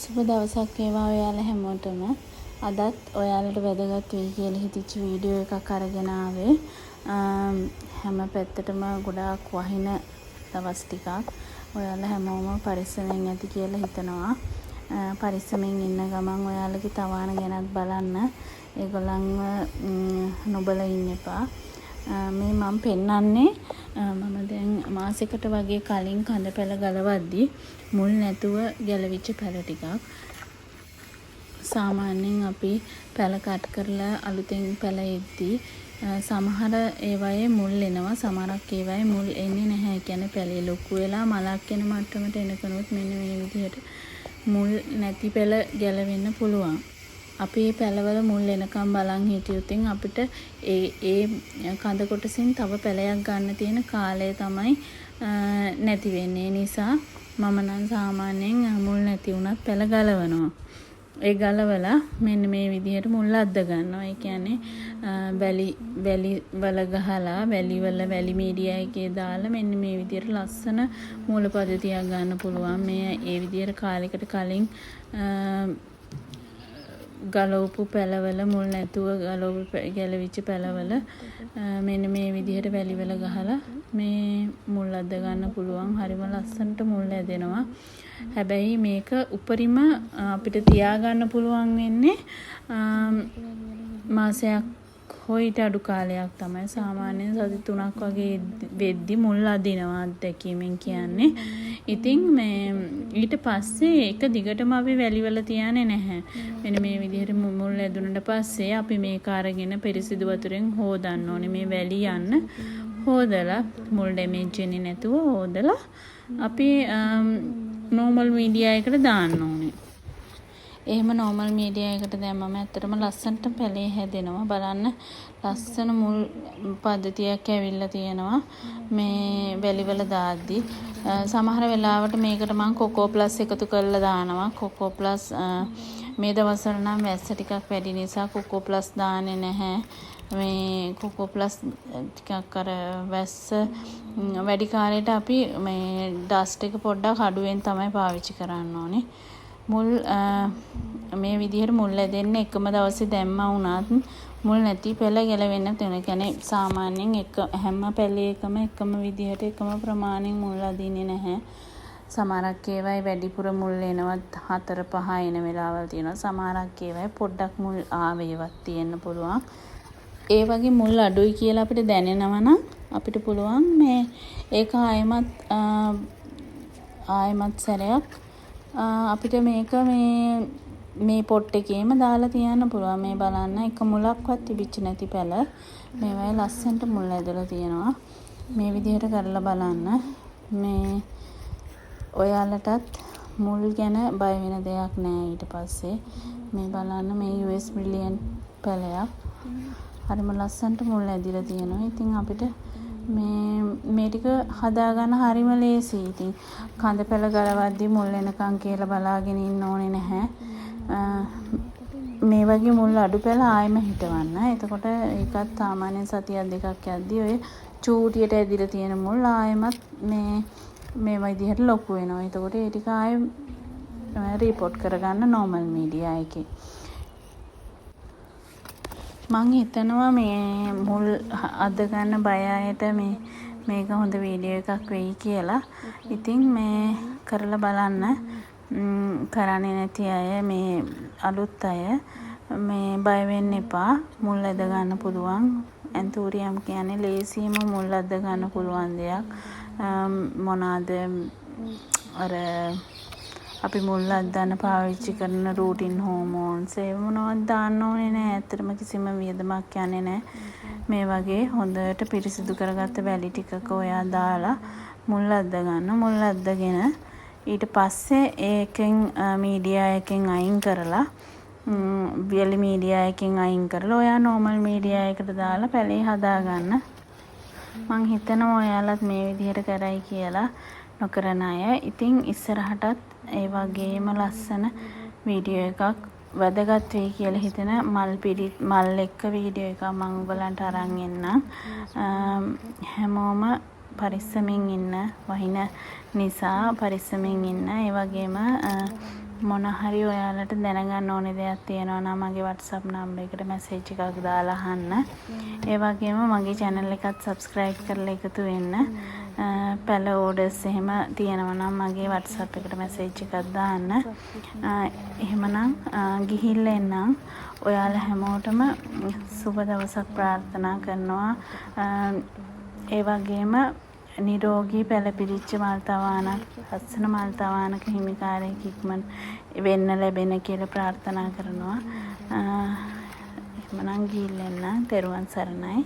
සුබ දවසක් වේවා ඔයාලා හැමෝටම. අදත් ඔයාලට වැදගත් වෙයි කියලා හිතච්ච වීඩියෝ එකක් අරගෙන ආවේ. හැම පැත්තටම ගොඩාක් වහින දවස් ටිකක්. ඔයාලා හැමෝම පරිස්සමෙන් ඇති කියලා හිතනවා. පරිස්සමෙන් ඉන්න ගමන් ඔයාලගේ තවාන ගැනත් බලන්න. ඒගොල්ලන්ව නොබල ඉන්න එපා. මේ මම පෙන්නන්නේ මම දැන් මාසෙකට වගේ කලින් කඳ පැල ගලවද්දි මුල් නැතුව ගැලවිච්ච පැල ටිකක්. සාමාන්‍යයෙන් අපි පැල කට් කරලා අලුතෙන් පැල එද්දි සමහර ඒවායේ මුල් එනවා, සමහරක් ඒවායේ මුල් එන්නේ නැහැ. කියන්නේ පැලේ ලොකු වෙලා මලක් එන මට්ටමට එනකනොත් මෙන්න මේ විදිහට මුල් නැති පැල ගැලවෙන්න පුළුවන්. අපි මේ පැලවල මුල් එනකම් බලන් හිටියොත් අපිට ඒ කඳ කොටසින් තව පැලයක් ගන්න තියෙන කාලය තමයි නැති වෙන්නේ. නිසා මම නම් සාමාන්‍යයෙන් මුල් නැති වුණත් පැල ගලවනවා. ඒ ගලවලා මෙන්න මේ විදිහට මුල් අද්ද ගන්නවා. ඒ කියන්නේ වැලි වල ගහලා වැලි මීඩියා එකේ දාලා මෙන්න මේ විදිහට ලස්සන මූල පද්ධතියක් ගන්න පුළුවන්. මේ ඒ විදිහට කාලයකට කලින් ගලවපු පැලවල මුල් නැතුව ගැලවිච්ච පැලවල මෙන්න මේ විදිහට වැලිවල ගහලා මේ මුල් අද්ද ගන්න පුළුවන්. හරිම ලස්සනට මුල් ඇදෙනවා. හැබැයි මේක උපරිම අපිට තියාගන්න පුළුවන් වෙන්නේ මාසයක් හෝ ඊට අඩු කාලයක් තමයි. සාමාන්‍යයෙන් සති 3ක් වගේ වෙද්දි මුල් අදිනවා අත්දැකීමෙන් කියන්නේ. ඉතින් මේ ඊට පස්සේ එක දිගටම අපි වැලිවල තියන්නේ නැහැ. මෙන්න මේ විදිහට මුල් ඇදුනට පස්සේ අපි මේක අරගෙන පිරිසිදු වතුරෙන් හොදන්න ඕනේ. මේ වැලි යන්න හොදලා මුල් ඩැමේජ් වෙන්නේ නැතුව හොදලා අපි නෝමල් මීඩියා එකට දාන්න ඕනේ. එහෙම නෝමල් මීඩියා එකට දැම්මම ඇත්තටම ලස්සනට පැලේ හැදෙනවා. බලන්න ලස්සන මුල් පද්ධතියක් ඇවිල්ලා තියෙනවා මේ වැලිවල දාද්දි. සමහර වෙලාවට මේකට මම කොකෝ ප්ලස් එකතු කරලා දානවා. කොකෝ ප්ලස් මේ දවස්වල නම් වැස්ස ටිකක් වැඩි නිසා කොකෝ ප්ලස් දාන්නේ නැහැ. මේ කොකෝ ප්ලස් ටිකක් අර වැස්ස වැඩි කාලයට අපි මේ ඩස්ට් එක පොඩ්ඩක් අඩුවෙන් තමයි පාවිච්චි කරන්න ඕනේ. මුල් මේ විදිහට මුල් ඇදෙන්න එකම දවසේ දැම්මා වුණත් මුල් නැති පැල ගැලවෙන්න තියෙන. කියන්නේ සාමාන්‍යයෙන් හැම පැලයකම එකම විදිහට එකම ප්‍රමාණයෙන් මුල් අදින්නේ නැහැ. සමහරක් ඒවායි වැඩිපුර මුල් එනවත් 4-5 එන වෙලාවල් තියෙනවා. සමහරක් ඒවායි පොඩ්ඩක් මුල් ආවේවත් තියෙන්න පුළුවන්. ඒ වගේ මුල් අඩුයි කියලා අපිට දැනෙනවා නම් අපිට පුළුවන් මේ ඒක ආයෙමත් සැරයක් අපිට මේක මේ පොට් එකේම දාලා තියන්න පුළුවන්. මේ බලන්න එක මුලක්වත් තිබිච්ච නැති පැල මේවයි ලස්සනට මුල් ඇදලා තියෙනවා. මේ විදිහට කරලා බලන්න. මේ ඔයාලටත් මුල් ගැන බය වෙන දෙයක් නෑ. ඊට පස්සේ මේ බලන්න මේ US බ්‍රිලියන්ට් පැලයක් හරිම ලස්සනට මුල් ඇදිලා තියෙනවා. ඉතින් අපිට මේ ටික හදාගන්න හරිම ලේසි. ඉතින් කඳ පැල ගලවද්දි මුල් එනකන් කියලා බලාගෙන ඉන්න ඕනේ නැහැ. මේ වගේ මුල් අඩු පැල ආයෙම හිටවන්න. එතකොට ඒකත් සාමාන්‍යයෙන් සතියක් දෙකක් යද්දි ඔය චූටියට ඇදිලා තියෙන මුල් ආයෙමත් මේ විදිහට ලොකු වෙනවා. එතකොට ඒ ටික ආයෙ රිපෝට් කරගන්න නෝමල් මීඩියා එකේ. මං හිතනවා මේ මුල් අද ගන්න බය අයට මේක හොඳ වීඩියෝ එකක් වෙයි කියලා. ඉතින් මේ කරලා බලන්න. කරන්නේ නැති අය මේ අලුත් අය මේ බය වෙන්න එපා. මුල් අද ගන්න පුළුවන්. ඇන්තූරියම් කියන්නේ ලේසියම මුල් අද ගන්න පුළුවන් දෙයක්. මොනවාද අර අපි මුල් අද්දන්න පාවිච්චි කරන රූටින් හෝමෝන්ස් ඒ මොනවද දාන්න ඕනේ නෑ. ඇත්තටම කිසිම වියදමක් යන්නේ නෑ. මේ වගේ හොඳට පිරිසිදු කරගත්ත වැලි ටිකක ඔයා දාලා මුල් අද්ද ගන්න. මුල් අද්දගෙන ඊට පස්සේ ඒකෙන් මීඩියා එකෙන් අයින් කරලා වැලි මීඩියා එකෙන් අයින් කරලා ඔයා නෝමල් මීඩියා එකට දාලා පැලේ හදාගන්න. මං හිතනවා ඔයාලත් මේ විදිහට කරයි කියලා නොකරන අය. ඉතින් ඉස්සරහටත් ඒ වගේම ලස්සන වීඩියෝ එකක් වැදගත් වෙයි කියලා හිතන මල් එක්ක වීඩියෝ එකක් මම ඔයගලන්ට අරන් එන්නම්. හැමෝම පරිස්සමින් ඉන්න. වහින නිසා පරිස්සමින් ඉන්න. ඒ වගේම මොන හරි ඔයාලට දැනගන්න ඕනේ දෙයක් තියෙනවා නම් මගේ WhatsApp නම්බර් එකට මැසේජ් එකක් දාලා අහන්න. ඒ වගේම මගේ channel එකත් subscribe කරලා එකතු වෙන්න. පැල orders එහෙම තියෙනවා නම් මගේ WhatsApp එකට මැසේජ් එකක් දාන්න. එහෙමනම් ගිහිල්ලා එන්නම්. ඔයාලා හැමෝටම සුබ දවසක් ප්‍රාර්ථනා කරනවා. ඒ වගේම නිරෝගී පැලපිරිච්ච මල් තවානක් ලස්සන මල් තවානක හිමිකාරයෙක් ඉක්මන වෙන්න ලැබෙන කියලා ප්‍රාර්ථනා කරනවා. එහෙමනම් ගිහිල්ලා එන්න. තෙරුවන් සරණයි.